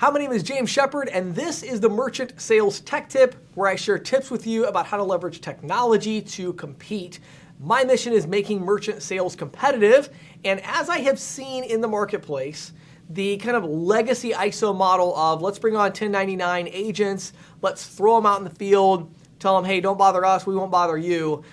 Hi, my name is James Shepard, and this is the Merchant Sales Tech Tip, where I share tips with you about how to leverage technology to compete. My mission is making merchant sales competitive, and as I have seen in the marketplace, the kind of legacy ISO model of let's bring on 1099 agents, let's throw them out in the field, tell them, hey, don't bother us, we won't bother you.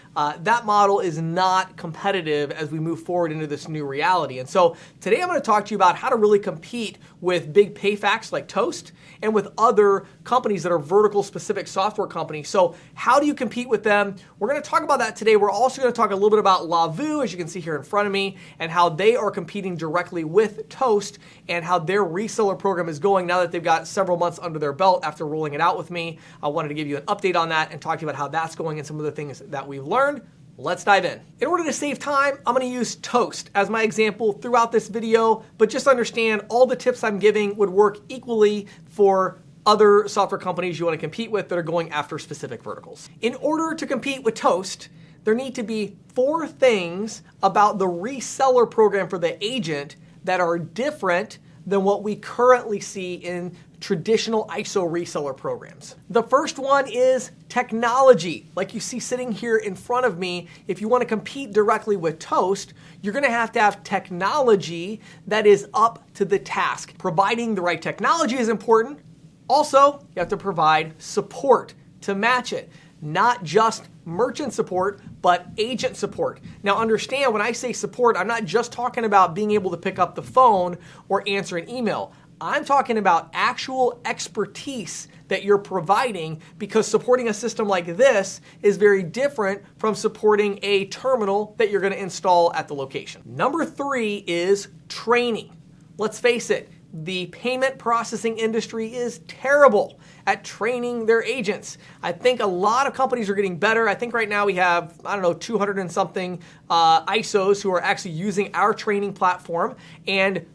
That model is not competitive as we move forward into this new reality. And so today I'm going to talk to you about how to really compete with big Payfacs like Toast and with other companies that are vertical specific software companies. So how do you compete with them? We're going to talk about that today. We're also going to talk a little bit about Lavu, as you can see here in front of me, and how they are competing directly with Toast and how their reseller program is going now that they've got several months under their belt after rolling it out with me. I wanted to give you an update on that and talk to you about how that's going and some of the things that we've learned. Let's dive in. In order to save time, I'm going to use Toast as my example throughout this video, but just understand all the tips I'm giving would work equally for other software companies you want to compete with that are going after specific verticals. In order to compete with Toast, there need to be 4 things about the reseller program for the agent that are different than what we currently see in traditional ISO reseller programs. The first one is technology. Like you see sitting here in front of me, if you want to compete directly with Toast, you're going to have technology that is up to the task. Providing the right technology is important. Also, you have to provide support to match it. Not just merchant support, but agent support. Now understand, when I say support, I'm not just talking about being able to pick up the phone or answer an email. I'm talking about actual expertise that you're providing, because supporting a system like this is very different from supporting a terminal that you're going to install at the location. Number 3 is training. Let's face it, the payment processing industry is terrible at training their agents. I think a lot of companies are getting better. I think right now we have, 200 and something ISOs who are actually using our training platform, and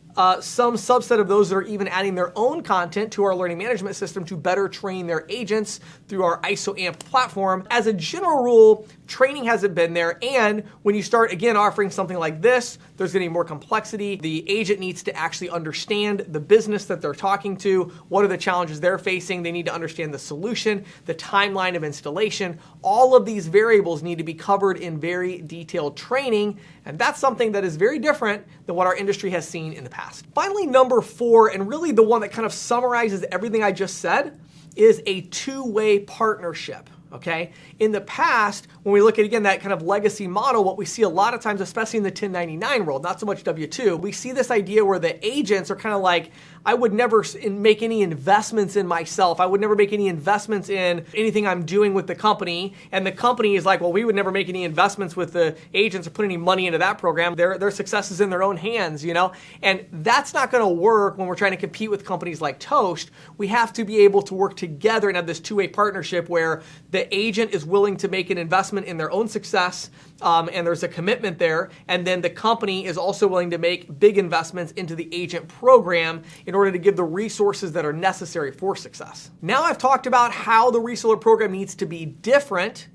some subset of those that are even adding their own content to our learning management system to better train their agents through our ISO AMP platform. As a general rule, training hasn't been there, and when you start again offering something like this, there's going to be more complexity. The agent needs to actually understand the business that they're talking to. What are the challenges they're facing? They need to understand the solution, the timeline of installation. All of these variables need to be covered in very detailed training, and that's something that is very different than what our industry has seen in the past. Finally, number 4, and really the one that kind of summarizes everything I just said, is a two-way partnership. Okay? In the past, when we look at, again, that kind of legacy model, what we see a lot of times, especially in the 1099 world, not so much W-2, we see this idea where the agents are kind of like, I would never make any investments in myself. I would never make any investments in anything I'm doing with the company. And the company is like, well, we would never make any investments with the agents or put any money into that program. Their success is in their own hands, And that's not going to work when we're trying to compete with companies like Toast. We have to be able to work together and have this two-way partnership where the agent is willing to make an investment in their own success, and there's a commitment there. And then the company is also willing to make big investments into the agent program in order to give the resources that are necessary for success. Now I've talked about how the reseller program needs to be different,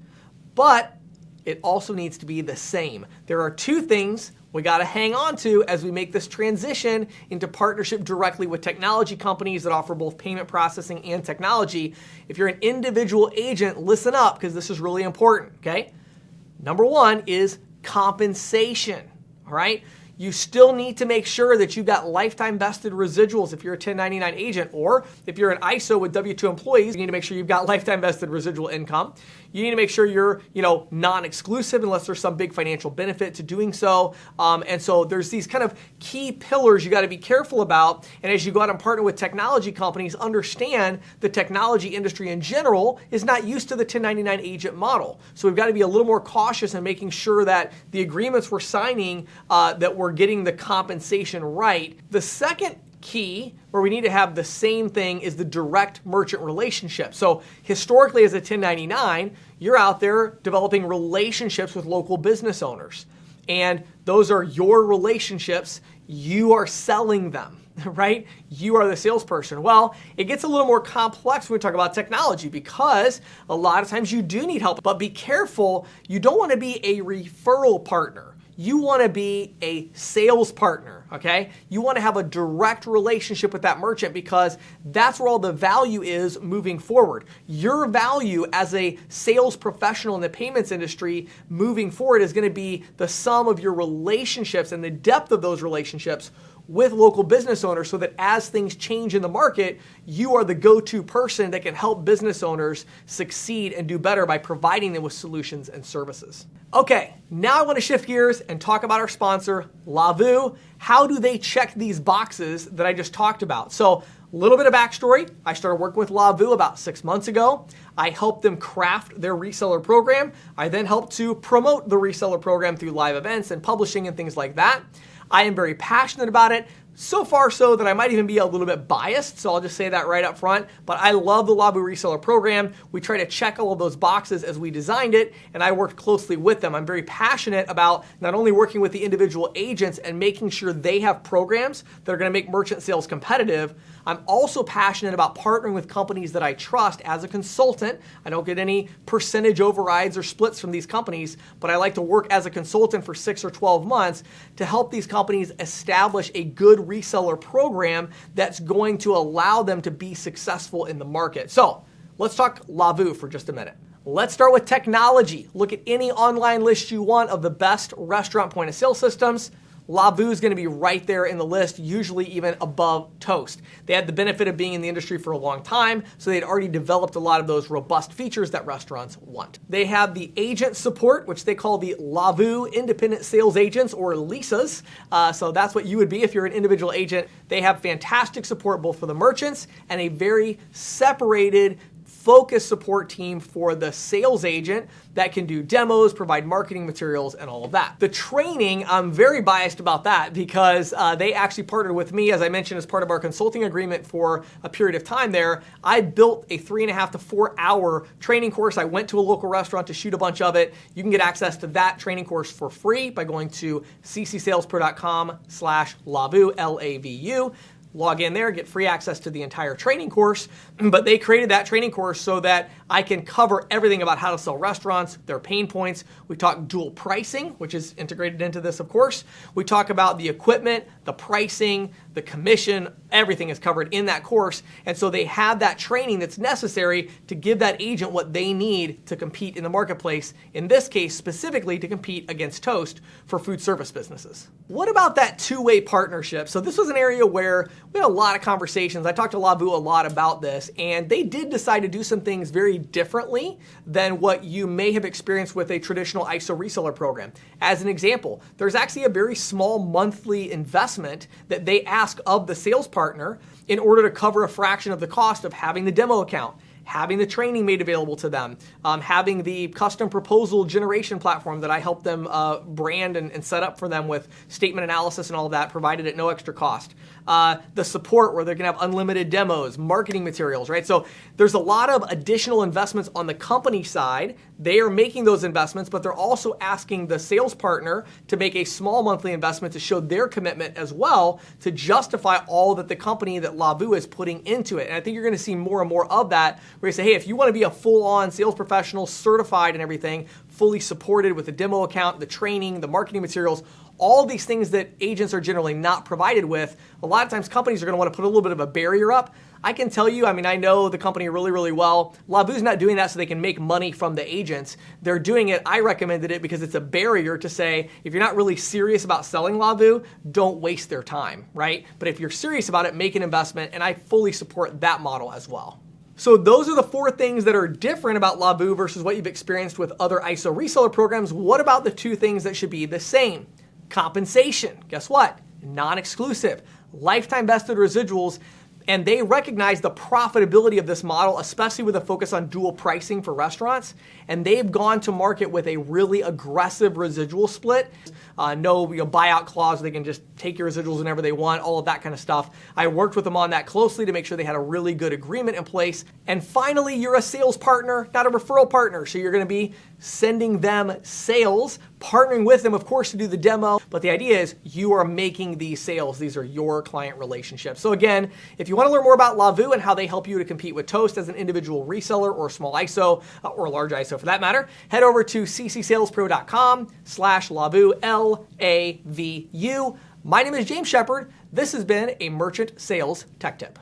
but it also needs to be the same. There are 2 things we got to hang on to as we make this transition into partnership directly with technology companies that offer both payment processing and technology. If you're an individual agent, listen up, because this is really important, okay? Number 1 is compensation, all right? You still need to make sure that you've got lifetime vested residuals if you're a 1099 agent, or if you're an ISO with W-2 employees, you need to make sure you've got lifetime vested residual income. You need to make sure you're, non-exclusive unless there's some big financial benefit to doing so. And so there's these kind of key pillars you got to be careful about. And as you go out and partner with technology companies, understand the technology industry in general is not used to the 1099 agent model. So we've got to be a little more cautious in making sure that the agreements we're signing, that we're getting the compensation right. The second key where we need to have the same thing is the direct merchant relationship. So historically, as a 1099, you're out there developing relationships with local business owners. And those are your relationships. You are selling them, right? You are the salesperson. Well, it gets a little more complex when we talk about technology, because a lot of times you do need help. But be careful, you don't want to be a referral partner. you want to be a sales partner, okay? You want to have a direct relationship with that merchant because that's where all the value is moving forward. Your value as a sales professional in the payments industry moving forward is going to be the sum of your relationships and the depth of those relationships with local business owners so that as things change in the market, you are the go-to person that can help business owners succeed and do better by providing them with solutions and services. Okay, now I want to shift gears and talk about our sponsor, Lavu. How do they check these boxes that I just talked about? So a little bit of backstory. I started working with Lavu about 6 months ago. I helped them craft their reseller program. I then helped to promote the reseller program through live events and publishing and things like that. I am very passionate about it, so far so that I might even be a little bit biased, so I'll just say that right up front. But I love the Lavu reseller program. We try to check all of those boxes as we designed it, and I worked closely with them. I'm very passionate about not only working with the individual agents and making sure they have programs that are going to make merchant sales competitive, I'm also passionate about partnering with companies that I trust as a consultant. I don't get any percentage overrides or splits from these companies, but I like to work as a consultant for 6 or 12 months to help these companies establish a good reseller program that's going to allow them to be successful in the market. So let's talk Lavu for just a minute. Let's start with technology. Look at any online list you want of the best restaurant point of sale systems. Lavu is going to be right there in the list, usually even above Toast. They had the benefit of being in the industry for a long time, so they'd already developed a lot of those robust features that restaurants want. They have the agent support, which they call the Lavu Independent Sales Agents, or LISAs. So that's what you would be if you're an individual agent. They have fantastic support both for the merchants and a very separated focused support team for the sales agent that can do demos, provide marketing materials, and all of that. The training, I'm very biased about that because they actually partnered with me, as I mentioned, as part of our consulting agreement for a period of time there. I built a 3.5 to 4 hour training course. I went to a local restaurant to shoot a bunch of it. You can get access to that training course for free by going to ccsalespro.com/Lavu, Lavu. Log in there, get free access to the entire training course. But they created that training course so that I can cover everything about how to sell restaurants, their pain points. We talk dual pricing, which is integrated into this, of course. We talk about the equipment, the pricing, the commission, everything is covered in that course. And so they have that training that's necessary to give that agent what they need to compete in the marketplace, in this case, specifically to compete against Toast for food service businesses. What about that two-way partnership? So this was an area where we had a lot of conversations. I talked to Lavu a lot about this, and they did decide to do some things very differently than what you may have experienced with a traditional ISO reseller program. As an example, there's actually a very small monthly investment that they ask of the sales partner in order to cover a fraction of the cost of having the demo account, having the training made available to them, having the custom proposal generation platform that I help them brand and set up for them with statement analysis and all of that, provided at no extra cost. The support where they're going to have unlimited demos, marketing materials, right? So there's a lot of additional investments on the company side. They are making those investments, but they're also asking the sales partner to make a small monthly investment to show their commitment as well to justify all that the company that Lavu is putting into it. And I think you're going to see more and more of that where you say, hey, if you want to be a full-on sales professional, certified and everything, fully supported with the demo account, the training, the marketing materials, all these things that agents are generally not provided with, a lot of times companies are going to want to put a little bit of a barrier up. I can tell you, I know the company really, really well. Lavu's not doing that so they can make money from the agents. They're doing it, I recommended it because it's a barrier to say, if you're not really serious about selling Lavu, don't waste their time, right? But if you're serious about it, make an investment, and I fully support that model as well. So those are the 4 things that are different about Lavu versus what you've experienced with other ISO reseller programs. What about the 2 things that should be the same? Compensation. Guess what? Non-exclusive. Lifetime vested residuals. And they recognize the profitability of this model, especially with a focus on dual pricing for restaurants. And they've gone to market with a really aggressive residual split. No buyout clause, they can just take your residuals whenever they want, all of that kind of stuff. I worked with them on that closely to make sure they had a really good agreement in place. And finally, you're a sales partner, not a referral partner. So you're going to be sending them sales, partnering with them, of course, to do the demo. But the idea is you are making these sales. These are your client relationships. So again, if you want to learn more about Lavu and how they help you to compete with Toast as an individual reseller or small ISO or a large ISO for that matter, head over to ccsalespro.com/Lavu, Lavu. My name is James Shepard. This has been a Merchant Sales Tech Tip.